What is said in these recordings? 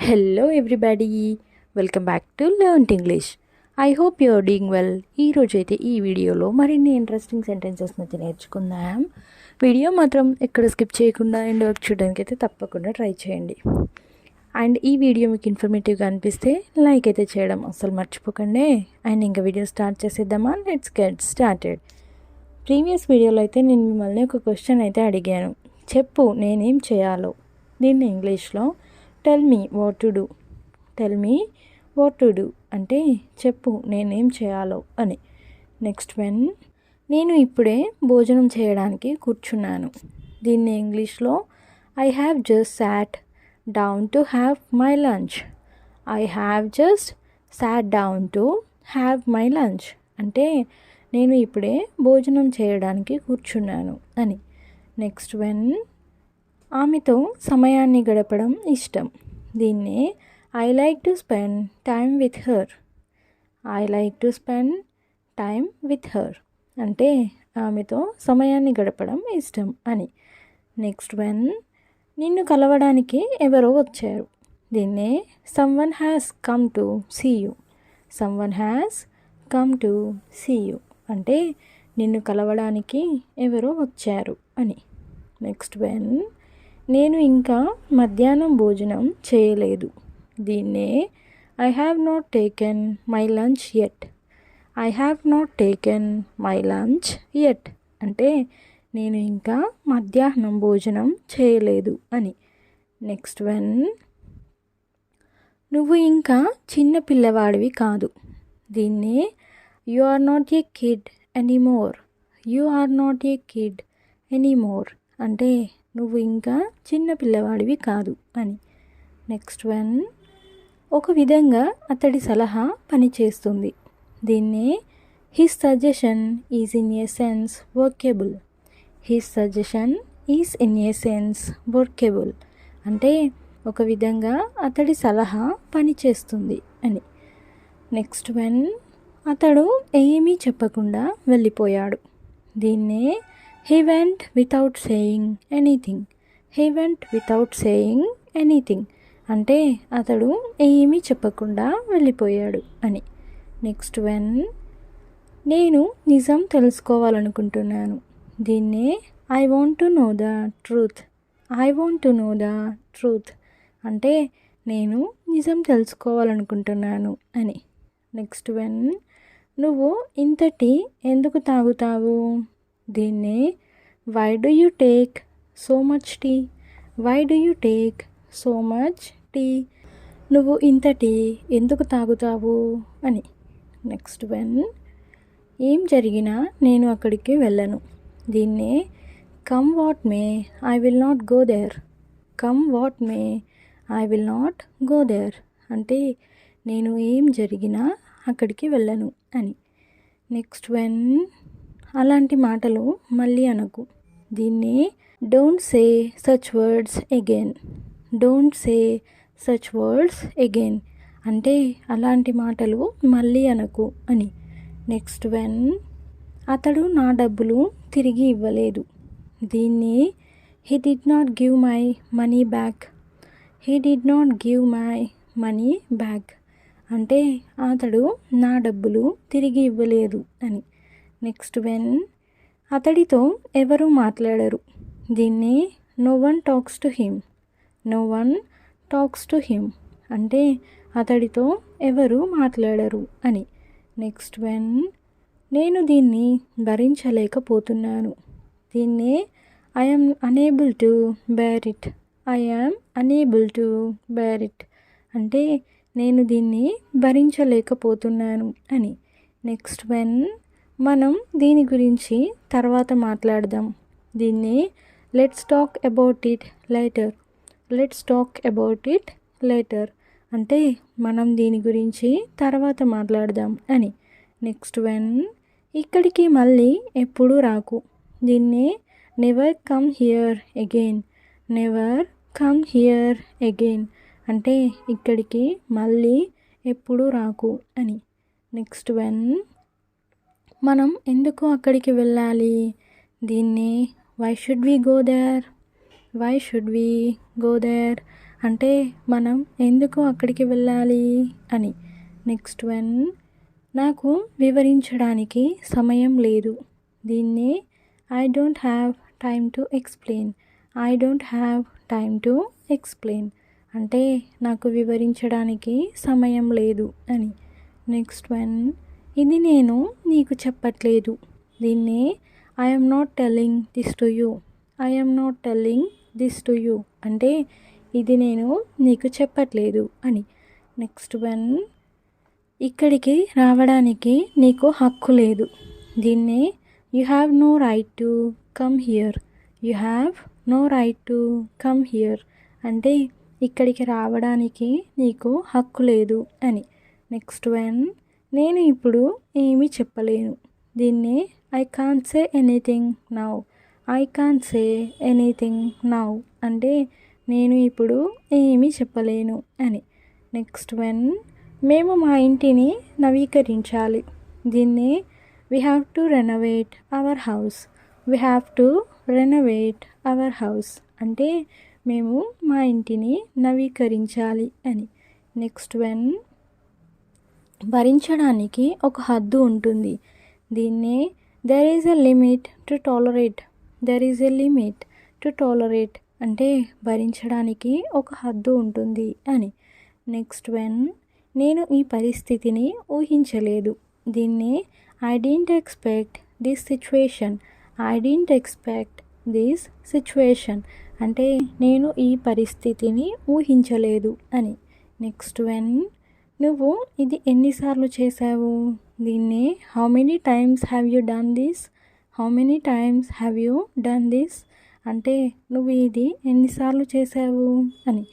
Hello everybody, welcome back to learn English. I hope you are doing well. ఈరోజు అయితే ఈ వీడియోలో మరిన్ని ఇంట్రెస్టింగ్ సెంటెన్సెస్ అయితే నేర్చుకుందాం. వీడియో మాత్రం ఎక్కడ స్కిప్ చేయకుండా ఎండ్ వర్క్ చూడడానికి అయితే తప్పకుండా ట్రై చేయండి. అండ్ ఈ వీడియో మీకు ఇన్ఫర్మేటివ్గా అనిపిస్తే లైక్ అయితే చేయడం అస్సలు మర్చిపోకండి. అండ్ ఇంకా వీడియో స్టార్ట్ చేసేద్దామా? Let's get started. ప్రీవియస్ వీడియోలో అయితే నేను మిమ్మల్ని ఒక క్వశ్చన్ అయితే అడిగాను. చెప్పు నేనేం చేయాలో. దీన్ని ఇంగ్లీష్లో tell me what to do. Tell me what to do అంటే చెప్పు నేనేం చేయాలో అని. నెక్స్ట్ వన్, నేను ఇప్పుడే భోజనం చేయడానికి కూర్చున్నాను. దీన్ని ఇంగ్లీష్లో I have just sat down to have my lunch. I have just sat down to have my lunch అంటే నేను ఇప్పుడే భోజనం చేయడానికి కూర్చున్నాను అని. నెక్స్ట్ వన్, ఆమెతో సమయాన్ని గడపడం ఇష్టం. దీన్ని I like to spend time with her. I like to spend time with her అంటే ఆమెతో సమయాన్ని గడపడం ఇష్టం అని. నెక్స్ట్ వన్, నిన్ను కలవడానికి ఎవరో వచ్చారు. దీన్నే someone has come to see you. Someone has come to see you అంటే నిన్ను కలవడానికి ఎవరో వచ్చారు అని. నెక్స్ట్ వన్, నేను ఇంకా మధ్యాహ్నం భోజనం చేయలేదు. దీన్నే I have not taken my lunch yet. I have not taken my lunch yet అంటే నేను ఇంకా మధ్యాహ్నం భోజనం చేయలేదు అని. నెక్స్ట్ వన్, నువ్వు ఇంకా చిన్న పిల్లవాడివి కాదు. దీన్నే you are not a kid anymore. You are not a kid anymore అంటే నువ్వు ఇంకా చిన్న పిల్లవాడివి కాదు అని. నెక్స్ట్ వన్, ఒక విధంగా అతడి సలహా పనిచేస్తుంది. దీన్నే his suggestion is in a sense workable. His suggestion is in a sense workable అంటే ఒక విధంగా అతడి సలహా పనిచేస్తుంది అని. నెక్స్ట్ వన్, అతడు ఏమీ చెప్పకుండా వెళ్ళిపోయాడు. దీన్నే he went without saying anything. he went without saying anything అంటే అతడు ఏమీ చెప్పకుండా వెళ్ళిపోయాడు అని. నెక్స్ట్ వన్, నేను నిజం తెలుసుకోవాలనుకుంటున్నాను. దీన్నే I want to know the truth. I want to know the truth అంటే నేను నిజం తెలుసుకోవాలనుకుంటున్నాను అని. నెక్స్ట్ వన్, నువ్వు ఇంత టీ ఎందుకు తాగుతావు. దీన్నే why do you take so much tea. Why do you take so much tea నువ్వు ఇంత టీ ఎందుకు తాగుతావు అని. నెక్స్ట్ వన్, ఏం జరిగినా నేను అక్కడికి వెళ్ళను. దీన్నే come what may I will not go there. Come what may I will not go there అంటే నేను ఏం జరిగినా అక్కడికి వెళ్ళను అని. నెక్స్ట్ వన్, అలాంటి మాటలు మళ్ళీ అనకు. దీన్ని don't say such words again. Don't say such words again అంటే అలాంటి మాటలు మళ్ళీ అనకు అని. నెక్స్ట్ వన్, అతడు నా డబ్బులు తిరిగి ఇవ్వలేదు. దీన్ని he did not give my money back. He did not give my money back అంటే అతడు నా డబ్బులు తిరిగి ఇవ్వలేదు అని. నెక్స్ట్ వన్, అతడితో ఎవరు మాట్లాడరు. దీన్ని no one talks to him. No one talks to him అంటే అతడితో ఎవరు మాట్లాడరు అని. నెక్స్ట్ వన్, నేను దీన్ని భరించలేకపోతున్నాను. దీన్నే I am unable to bear it. I am unable to bear it అంటే నేను దీన్ని భరించలేకపోతున్నాను అని. నెక్స్ట్ వన్, మనం దీని గురించి తర్వాత మాట్లాడదాం. దీన్ని let's talk about it later. Let's talk about it later అంటే మనం దీని గురించి తర్వాత మాట్లాడదాం అని. నెక్స్ట్ వన్, ఇక్కడికి మళ్ళీ ఎప్పుడు రాకు. దీన్ని never come here again. Never come here again అంటే ఇక్కడికి మళ్ళీ ఎప్పుడు రాకు అని. నెక్స్ట్ వన్, మనం ఎందుకు అక్కడికి వెళ్ళాలి. దీన్ని why should we go there. Why should we go there అంటే మనం ఎందుకు అక్కడికి వెళ్ళాలి అని. నెక్స్ట్ వన్, నాకు వివరించడానికి సమయం లేదు. దీన్ని I don't have time to explain. I don't have time to explain అంటే నాకు వివరించడానికి సమయం లేదు అని. నెక్స్ట్ వన్, ఇది నేను నీకు చెప్పట్లేదు. దీన్ని I am not telling this to you. I am not telling this to you అంటే ఇది నేను నీకు చెప్పట్లేదు అని. నెక్స్ట్ వన్, ఇక్కడికి రావడానికి నీకు హక్కు లేదు. దీన్ని you have no right to come here. You have no right to come here అంటే ఇక్కడికి రావడానికి నీకు హక్కు లేదు అని. నెక్స్ట్ వన్, నేను ఇప్పుడు ఏమీ చెప్పలేను. దీన్ని I can't say anything now. I can't say anything now అంటే నేను ఇప్పుడు ఏమీ చెప్పలేను అని. నెక్స్ట్ వన్, మేము మా ఇంటిని నవీకరించాలి. దీన్ని we have to renovate our house. We have to renovate our house అంటే మేము మా ఇంటిని నవీకరించాలి అని. నెక్స్ట్ వన్, భరించడానికి ఒక హద్దు ఉంటుంది. దీన్నే there is a limit to tolerate. There is a limit to tolerate అంటే భరించడానికి ఒక హద్దు ఉంటుంది అని. నెక్స్ట్ వన్, నేను ఈ పరిస్థితిని ఊహించలేదు. దీన్నే I didn't expect this situation. I didn't expect this situation అంటే నేను ఈ పరిస్థితిని ఊహించలేదు అని. నెక్స్ట్ వన్, నువ్వు ఇది ఎన్నిసార్లు చేశావు. దీన్ని how many times have you done this. How many times have you done this అంటే నువ్వు ఇది ఎన్నిసార్లు చేశావు అని.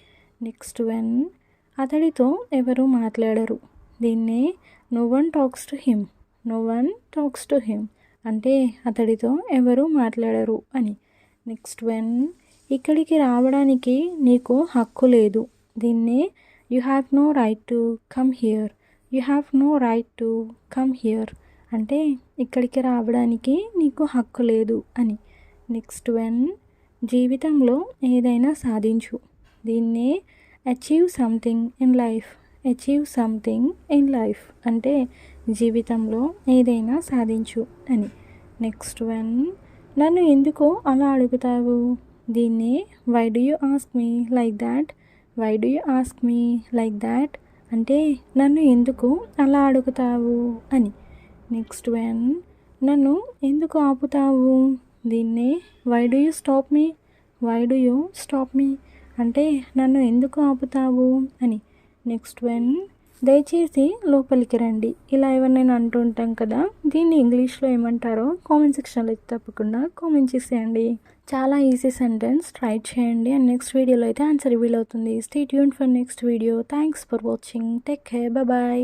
నెక్స్ట్ వన్, అతడితో ఎవరు మాట్లాడరు. దీన్నే no one talks to him. No one talks to him అంటే అతడితో ఎవరు మాట్లాడరు అని. నెక్స్ట్ వన్, ఇక్కడికి రావడానికి నీకు హక్కు లేదు. దీన్నే you have no right to come here. You have no right to come here అంటే ఇక్కడికి రావడానికి నీకు హక్కు లేదు అని. నెక్స్ట్ వన్, జీవితంలో ఏదైనా సాధించు. దీన్నే achieve something in life. Achieve something in life అంటే జీవితంలో ఏదైనా సాధించు అని. నెక్స్ట్ వన్, నన్ను ఎందుకు అలా అడుగుతావు. దీన్ని why do you ask me like that. Why do you ask me like that అంటే నన్ను ఎందుకు అలా అడుగుతావు అని. నెక్స్ట్ వన్, నన్ను ఎందుకు ఆపుతావు. దీన్నే why do you stop me. Why do you stop me అంటే నన్ను ఎందుకు ఆపుతావు అని. నెక్స్ట్ వన్, దయచేసి లోపలికి రండి. ఇలా ఎవరినైనా అంటూ ఉంటాం కదా, దీన్ని ఇంగ్లీష్లో ఏమంటారో కామెంట్ సెక్షన్లో తప్పకుండా కామెంట్ చేసేయండి. చాలా ఈజీ సెంటెన్స్, ట్రై చేయండి. అండ్ నెక్స్ట్ వీడియోలో అయితే ఆన్సర్ రివీల్ అవుతుంది. Stay tuned for next video. Thanks for watching. Take care. Bye.